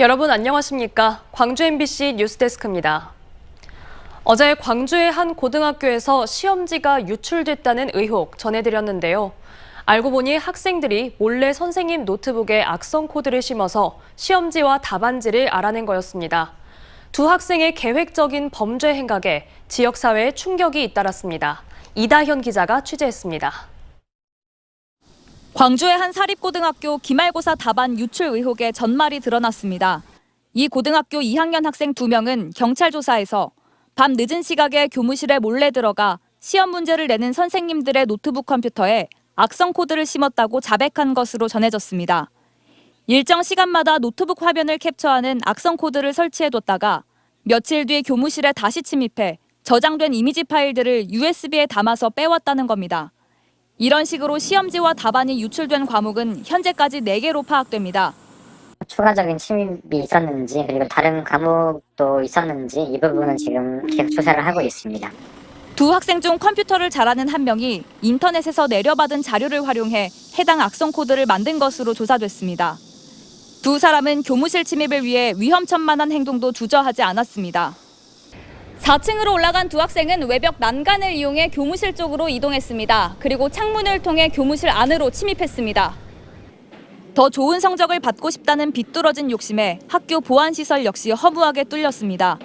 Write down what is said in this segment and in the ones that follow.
여러분 안녕하십니까? 광주 MBC 뉴스데스크입니다. 어제 광주의 한 고등학교에서 시험지가 유출됐다는 의혹 전해드렸는데요. 알고 보니 학생들이 몰래 선생님 노트북에 악성 코드를 심어서 시험지와 답안지를 알아낸 거였습니다. 두 학생의 계획적인 범죄 행각에 지역사회에 충격이 잇따랐습니다. 이다현 기자가 취재했습니다. 광주의 한 사립고등학교 기말고사 답안 유출 의혹에 전말이 드러났습니다. 이 고등학교 2학년 학생 2명은 경찰 조사에서 밤 늦은 시각에 교무실에 몰래 들어가 시험 문제를 내는 선생님들의 노트북 컴퓨터에 악성 코드를 심었다고 자백한 것으로 전해졌습니다. 일정 시간마다 노트북 화면을 캡처하는 악성 코드를 설치해뒀다가 며칠 뒤 교무실에 다시 침입해 저장된 이미지 파일들을 USB에 담아서 빼왔다는 겁니다. 이런 식으로 시험지와 답안이 유출된 과목은 현재까지 4개로 파악됩니다. 추가적인 침입이 있었는지 그리고 다른 과목도 있었는지 이 부분은 지금 계속 조사를 하고 있습니다. 두 학생 중 컴퓨터를 잘하는 한 명이 인터넷에서 내려받은 자료를 활용해 해당 악성 코드를 만든 것으로 조사됐습니다. 두 사람은 교무실 침입을 위해 위험천만한 행동도 주저하지 않았습니다. 4층으로 올라간 두 학생은 외벽 난간을 이용해 교무실 쪽으로 이동했습니다. 그리고 창문을 통해 교무실 안으로 침입했습니다. 더 좋은 성적을 받고 싶다는 비뚤어진 욕심에 학교 보안시설 역시 허무하게 뚫렸습니다.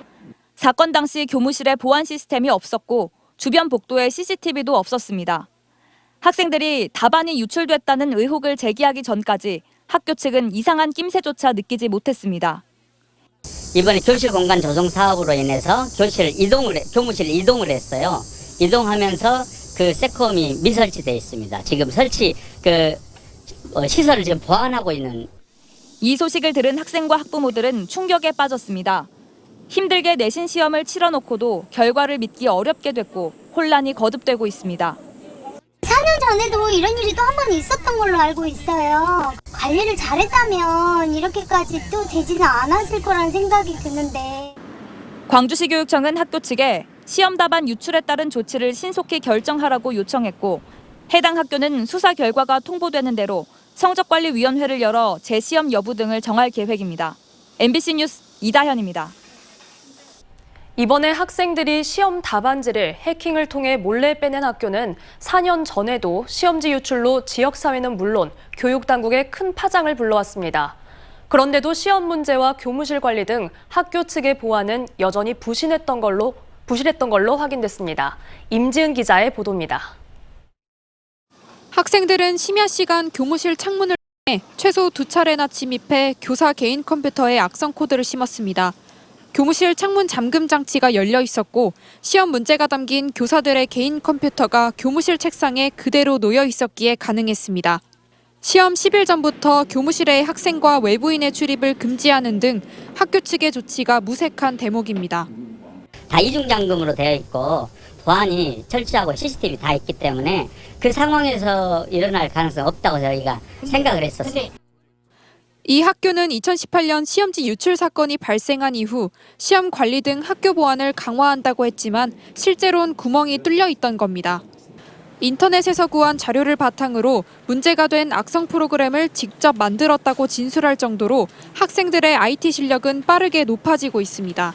사건 당시 교무실에 보안 시스템이 없었고 주변 복도에 CCTV도 없었습니다. 학생들이 답안이 유출됐다는 의혹을 제기하기 전까지 학교 측은 이상한 낌새조차 느끼지 못했습니다. 이번에 교실 공간 조성 사업으로 인해서 교무실 이동을 했어요. 이동하면서 그 세콤이 미설치되어 있습니다. 지금 시설을 지금 보완하고 있는. 이 소식을 들은 학생과 학부모들은 충격에 빠졌습니다. 힘들게 내신 시험을 치러놓고도 결과를 믿기 어렵게 됐고 혼란이 거듭되고 있습니다. 4년 전에도 이런 일이 또 한 번 있었던 걸로 알고 있어요. 관리를 잘했다면 이렇게까지 또 되지는 않았을 거란 생각이 드는데. 광주시 교육청은 학교 측에 시험 답안 유출에 따른 조치를 신속히 결정하라고 요청했고 해당 학교는 수사 결과가 통보되는 대로 성적관리위원회를 열어 재시험 여부 등을 정할 계획입니다. MBC 뉴스 이다현입니다. 이번에 학생들이 시험 답안지를 해킹을 통해 몰래 빼낸 학교는 4년 전에도 시험지 유출로 지역사회는 물론 교육당국에 큰 파장을 불러왔습니다. 그런데도 시험 문제와 교무실 관리 등 학교 측의 보안은 여전히 부실했던 걸로 확인됐습니다. 임지은 기자의 보도입니다. 학생들은 심야 시간 교무실 창문을 통해 최소 2차례나 침입해 교사 개인 컴퓨터에 악성 코드를 심었습니다. 교무실 창문 잠금 장치가 열려 있었고 시험 문제가 담긴 교사들의 개인 컴퓨터가 교무실 책상에 그대로 놓여 있었기에 가능했습니다. 시험 10일 전부터 교무실에 학생과 외부인의 출입을 금지하는 등 학교 측의 조치가 무색한 대목입니다. 다 이중잠금으로 되어 있고 보안이 철저하고 CCTV 다 있기 때문에 그 상황에서 일어날 가능성이 없다고 저희가 생각을 했었어요. 이 학교는 2018년 시험지 유출 사건이 발생한 이후 시험 관리 등 학교 보안을 강화한다고 했지만 실제로는 구멍이 뚫려 있던 겁니다. 인터넷에서 구한 자료를 바탕으로 문제가 된 악성 프로그램을 직접 만들었다고 진술할 정도로 학생들의 IT 실력은 빠르게 높아지고 있습니다.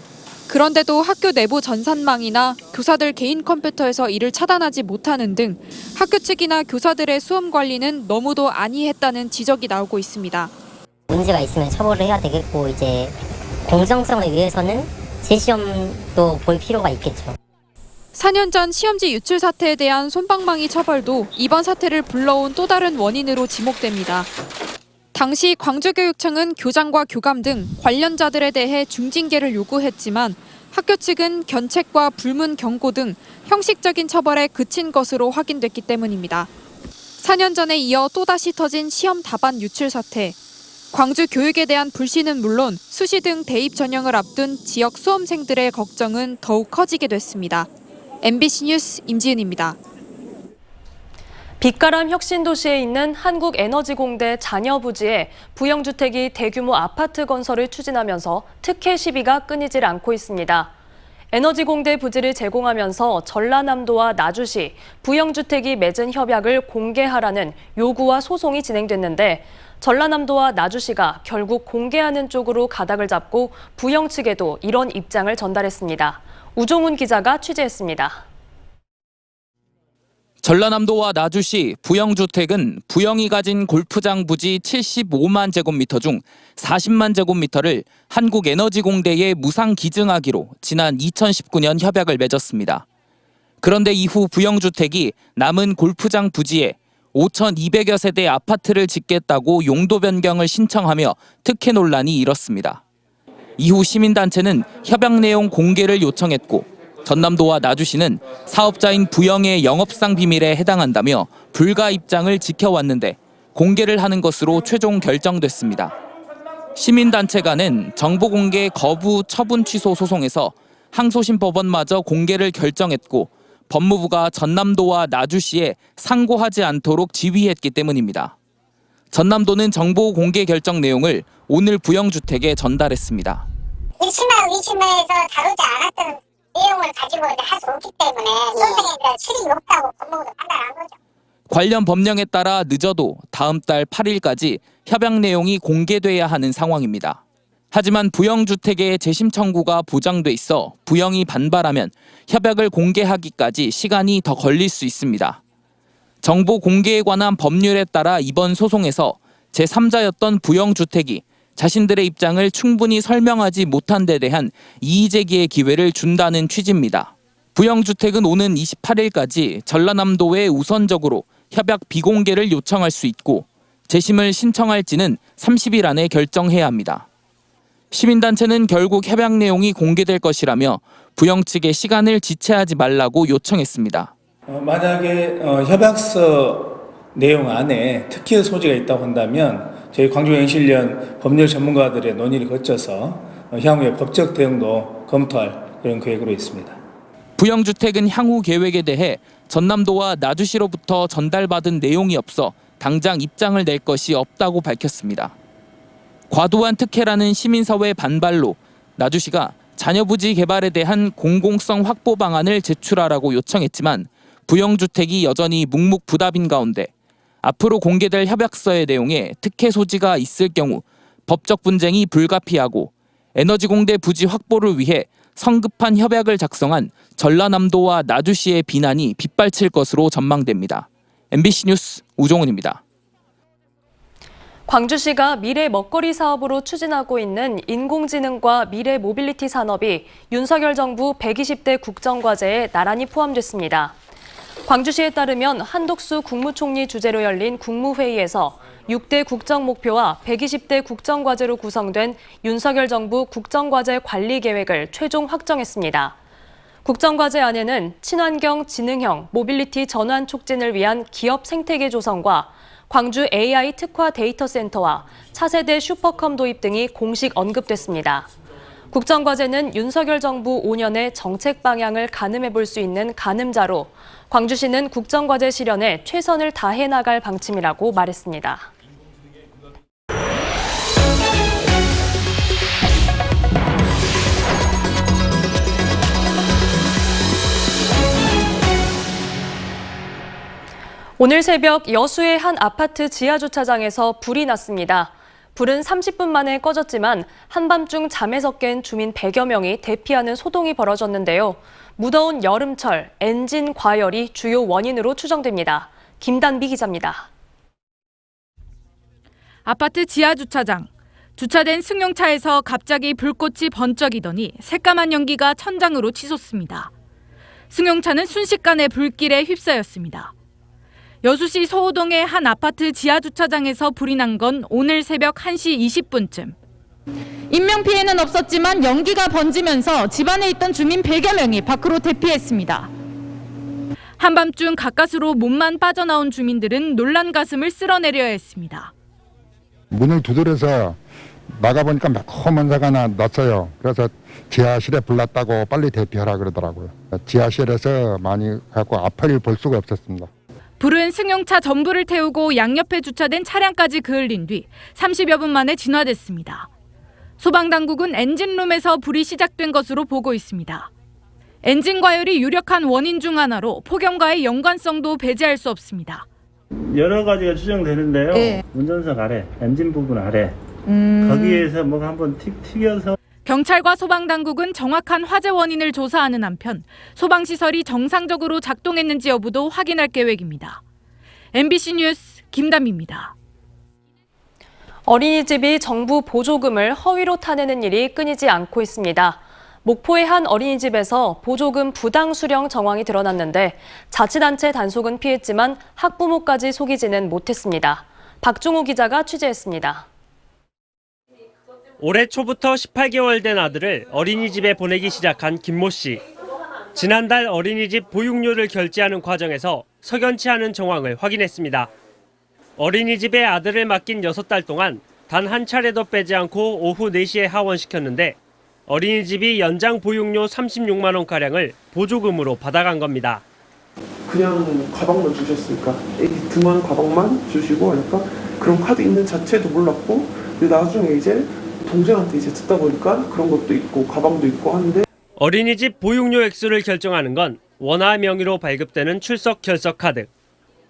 그런데도 학교 내부 전산망이나 교사들 개인 컴퓨터에서 이를 차단하지 못하는 등 학교 측이나 교사들의 수험 관리는 너무도 안이했다는 지적이 나오고 있습니다. 문제가 있으면 처벌을 해야 되겠고 이제 공정성을 위해서는 재시험도 볼 필요가 있겠죠. 4년 전 시험지 유출 사태에 대한 솜방망이 처벌도 이번 사태를 불러온 또 다른 원인으로 지목됩니다. 당시 광주교육청은 교장과 교감 등 관련자들에 대해 중징계를 요구했지만 학교 측은 견책과 불문 경고 등 형식적인 처벌에 그친 것으로 확인됐기 때문입니다. 4년 전에 이어 또다시 터진 시험 답안 유출 사태. 광주 교육에 대한 불신은 물론 수시 등 대입 전형을 앞둔 지역 수험생들의 걱정은 더욱 커지게 됐습니다. MBC 뉴스 임지은입니다. 빛가람 혁신도시에 있는 한국에너지공대 자녀 부지에 부영주택이 대규모 아파트 건설을 추진하면서 특혜 시비가 끊이질 않고 있습니다. 에너지공대 부지를 제공하면서 전라남도와 나주시, 부영주택이 맺은 협약을 공개하라는 요구와 소송이 진행됐는데 전라남도와 나주시가 결국 공개하는 쪽으로 가닥을 잡고 부영 측에도 이런 입장을 전달했습니다. 우종훈 기자가 취재했습니다. 전라남도와 나주시 부영주택은 부영이 가진 골프장 부지 75만 제곱미터 중 40만 제곱미터를 한국에너지공대에 무상 기증하기로 지난 2019년 협약을 맺었습니다. 그런데 이후 부영주택이 남은 골프장 부지에 5,200여 세대 아파트를 짓겠다고 용도 변경을 신청하며 특혜 논란이 일었습니다. 이후 시민단체는 협약 내용 공개를 요청했고 전남도와 나주시는 사업자인 부영의 영업상 비밀에 해당한다며 불가 입장을 지켜왔는데 공개를 하는 것으로 최종 결정됐습니다. 시민단체가 낸 정보공개 거부 처분 취소 소송에서 항소심 법원마저 공개를 결정했고 법무부가 전남도와 나주시에 상고하지 않도록 지휘했기 때문입니다. 전남도는 정보 공개 결정 내용을 오늘 부영주택에 전달했습니다. 1심하고 2심에서 다루지 않았던 내용을 가지고 할 수 없기 때문에 소송에 실익이 없다고 법무부도 판단한 거죠. 관련 법령에 따라 늦어도 다음 달 8일까지 협약 내용이 공개돼야 하는 상황입니다. 하지만 부영주택의 재심 청구가 보장돼 있어 부영이 반발하면 협약을 공개하기까지 시간이 더 걸릴 수 있습니다. 정보 공개에 관한 법률에 따라 이번 소송에서 제3자였던 부영주택이 자신들의 입장을 충분히 설명하지 못한 데 대한 이의제기의 기회를 준다는 취지입니다. 부영주택은 오는 28일까지 전라남도에 우선적으로 협약 비공개를 요청할 수 있고 재심을 신청할지는 30일 안에 결정해야 합니다. 시민단체는 결국 협약 내용이 공개될 것이라며 부영 측에 시간을 지체하지 말라고 요청했습니다. 만약에 협약서 내용 안에 특혜 소지가 있다고 한다면 저희 광주경실련 법률 전문가들의 논의를 거쳐서 향후에 법적 대응도 검토할 그런 계획으로 있습니다. 부영주택은 향후 계획에 대해 전남도와 나주시로부터 전달받은 내용이 없어 당장 입장을 낼 것이 없다고 밝혔습니다. 과도한 특혜라는 시민사회 반발로 나주시가 자녀부지 개발에 대한 공공성 확보 방안을 제출하라고 요청했지만 부영주택이 여전히 묵묵부답인 가운데 앞으로 공개될 협약서의 내용에 특혜 소지가 있을 경우 법적 분쟁이 불가피하고 에너지공대 부지 확보를 위해 성급한 협약을 작성한 전라남도와 나주시의 비난이 빗발칠 것으로 전망됩니다. MBC 뉴스 우종훈입니다. 광주시가 미래 먹거리 사업으로 추진하고 있는 인공지능과 미래 모빌리티 산업이 윤석열 정부 120대 국정과제에 나란히 포함됐습니다. 광주시에 따르면 한독수 국무총리 주재로 열린 국무회의에서 6대 국정목표와 120대 국정과제로 구성된 윤석열 정부 국정과제 관리 계획을 최종 확정했습니다. 국정과제 안에는 친환경 지능형 모빌리티 전환 촉진을 위한 기업 생태계 조성과 광주 AI 특화 데이터 센터와 차세대 슈퍼컴 도입 등이 공식 언급됐습니다. 국정과제는 윤석열 정부 5년의 정책 방향을 가늠해 볼 수 있는 가늠자로 광주시는 국정과제 실현에 최선을 다해 나갈 방침이라고 말했습니다. 오늘 새벽 여수의 한 아파트 지하주차장에서 불이 났습니다. 불은 30분 만에 꺼졌지만 한밤중 잠에서 깬 주민 100여 명이 대피하는 소동이 벌어졌는데요. 무더운 여름철 엔진 과열이 주요 원인으로 추정됩니다. 김단비 기자입니다. 아파트 지하주차장. 주차된 승용차에서 갑자기 불꽃이 번쩍이더니 새까만 연기가 천장으로 치솟습니다. 승용차는 순식간에 불길에 휩싸였습니다. 여수시 소호동의 한 아파트 지하주차장에서 불이 난 건 오늘 새벽 1시 20분쯤. 인명피해는 없었지만 연기가 번지면서 집안에 있던 주민 100여 명이 밖으로 대피했습니다. 한밤중 가까스로 몸만 빠져나온 주민들은 놀란 가슴을 쓸어내려야 했습니다. 문을 두드려서 나가보니까 매콤한 사가 났어요. 그래서 지하실에 불났다고 빨리 대피하라 그러더라고요. 지하실에서 많이 갖고 앞을 볼 수가 없었습니다. 불은 승용차 전부를 태우고 양옆에 주차된 차량까지 그을린 뒤 30여 분 만에 진화됐습니다. 소방당국은 엔진룸에서 불이 시작된 것으로 보고 있습니다. 엔진 과열이 유력한 원인 중 하나로 폭염과의 연관성도 배제할 수 없습니다. 여러 가지가 추정되는데요. 네. 운전석 아래, 엔진 부분 아래 거기에서 뭐가 한번 튀겨서. 경찰과 소방당국은 정확한 화재 원인을 조사하는 한편 소방시설이 정상적으로 작동했는지 여부도 확인할 계획입니다. MBC 뉴스 김담입니다. 어린이집이 정부 보조금을 허위로 타내는 일이 끊이지 않고 있습니다. 목포의 한 어린이집에서 보조금 부당 수령 정황이 드러났는데 자치단체 단속은 피했지만 학부모까지 속이지는 못했습니다. 박종호 기자가 취재했습니다. 올해 초부터 18개월 된 아들을 어린이집에 보내기 시작한 김모 씨. 지난달 어린이집 보육료를 결제하는 과정에서 석연치 않은 정황을 확인했습니다. 어린이집에 아들을 맡긴 6달 동안 단 한 차례도 빼지 않고 오후 4시에 하원시켰는데 어린이집이 연장 보육료 36만 원가량을 보조금으로 받아간 겁니다. 그냥 가방만 주셨으니까 애기 등한 가방만 주시고 하니까 그런 카드 있는 자체도 몰랐고 나중에 이제 동생한테 이제 듣다 보니까 그런 것도 있고 가방도 있고 하는데 어린이집 보육료 액수를 결정하는 건 원화 명의로 발급되는 출석 결석 카드.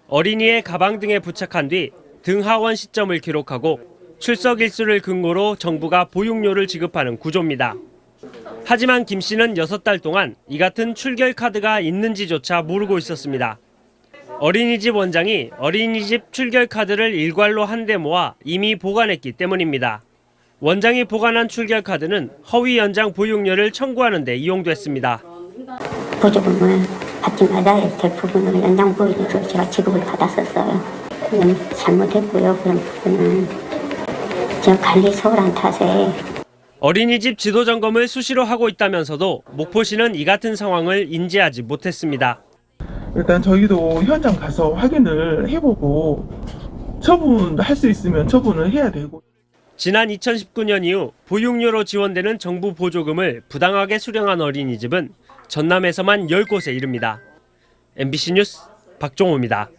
어린이의 가방 등에 부착한 뒤 등하원 시점을 기록하고 출석 일수를 근거로 정부가 보육료를 지급하는 구조입니다. 하지만 김 씨는 6달 동안 이 같은 출결 카드가 있는지조차 모르고 있었습니다. 어린이집 원장이 어린이집 출결 카드를 일괄로 한데 모아 이미 보관했기 때문입니다. 원장이 보관한 출결 카드는 허위 연장 보육료를 청구하는 데 이용됐습니다. 보조금을 받지 말아야 될 부분을 연장 보육료로 제가 지급을 받았었어요. 그건 잘못했고요. 그런 부분은 제가 관리 소홀한 탓에. 어린이집 지도 점검을 수시로 하고 있다면서도 목포시는 이 같은 상황을 인지하지 못했습니다. 일단 저희도 현장 가서 확인을 해보고 처분할 수 있으면 처분을 해야 되고. 지난 2019년 이후 보육료로 지원되는 정부 보조금을 부당하게 수령한 어린이집은 전남에서만 10곳에 이릅니다. MBC 뉴스 박종호입니다.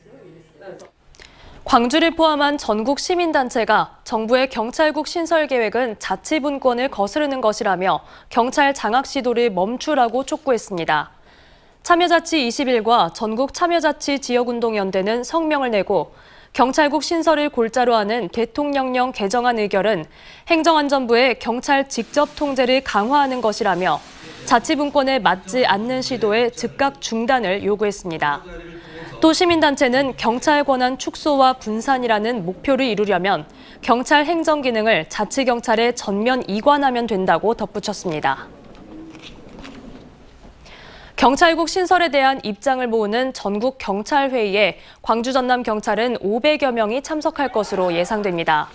광주를 포함한 전국 시민단체가 정부의 경찰국 신설 계획은 자치분권을 거스르는 것이라며 경찰 장악 시도를 멈추라고 촉구했습니다. 참여자치 21과 전국 참여자치 지역운동연대는 성명을 내고 경찰국 신설을 골자로 하는 대통령령 개정안 의결은 행정안전부의 경찰 직접 통제를 강화하는 것이라며 자치분권에 맞지 않는 시도의 즉각 중단을 요구했습니다. 또 시민단체는 경찰 권한 축소와 분산이라는 목표를 이루려면 경찰 행정 기능을 자치경찰에 전면 이관하면 된다고 덧붙였습니다. 경찰국 신설에 대한 입장을 모으는 전국 경찰회의에 광주 전남 경찰은 500여 명이 참석할 것으로 예상됩니다.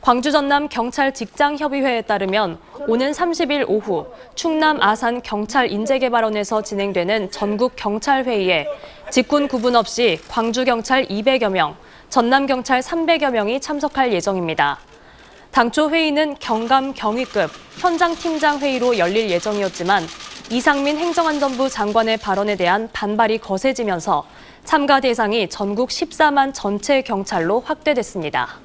광주 전남 경찰 직장협의회에 따르면 오는 30일 오후 충남 아산 경찰 인재개발원에서 진행되는 전국 경찰회의에 직군 구분 없이 광주 경찰 200여 명, 전남 경찰 300여 명이 참석할 예정입니다. 당초 회의는 경감 경위급 현장 팀장 회의로 열릴 예정이었지만 이상민 행정안전부 장관의 발언에 대한 반발이 거세지면서 참가 대상이 전국 14만 전체 경찰로 확대됐습니다.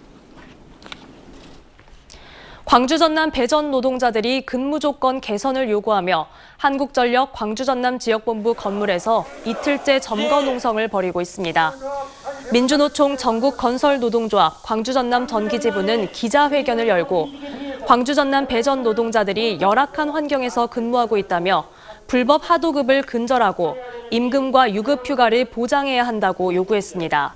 광주 전남 배전 노동자들이 근무 조건 개선을 요구하며 한국전력 광주 전남 지역본부 건물에서 이틀째 점거 농성을 벌이고 있습니다. 민주노총 전국건설노동조합 광주 전남 전기지부는 기자회견을 열고 광주 전남 배전 노동자들이 열악한 환경에서 근무하고 있다며 불법 하도급을 근절하고 임금과 유급휴가를 보장해야 한다고 요구했습니다.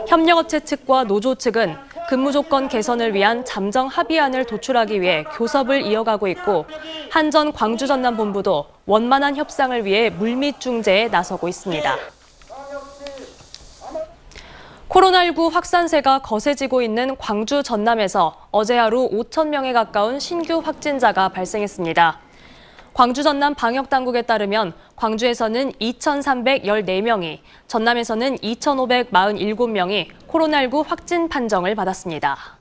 협력업체 측과 노조 측은 근무 조건 개선을 위한 잠정 합의안을 도출하기 위해 교섭을 이어가고 있고 한전 광주 전남 본부도 원만한 협상을 위해 물밑 중재에 나서고 있습니다. 코로나19 확산세가 거세지고 있는 광주 전남에서 어제 하루 5천 명에 가까운 신규 확진자가 발생했습니다. 광주 전남 방역당국에 따르면 광주에서는 2,314명이, 전남에서는 2,547명이 코로나19 확진 판정을 받았습니다.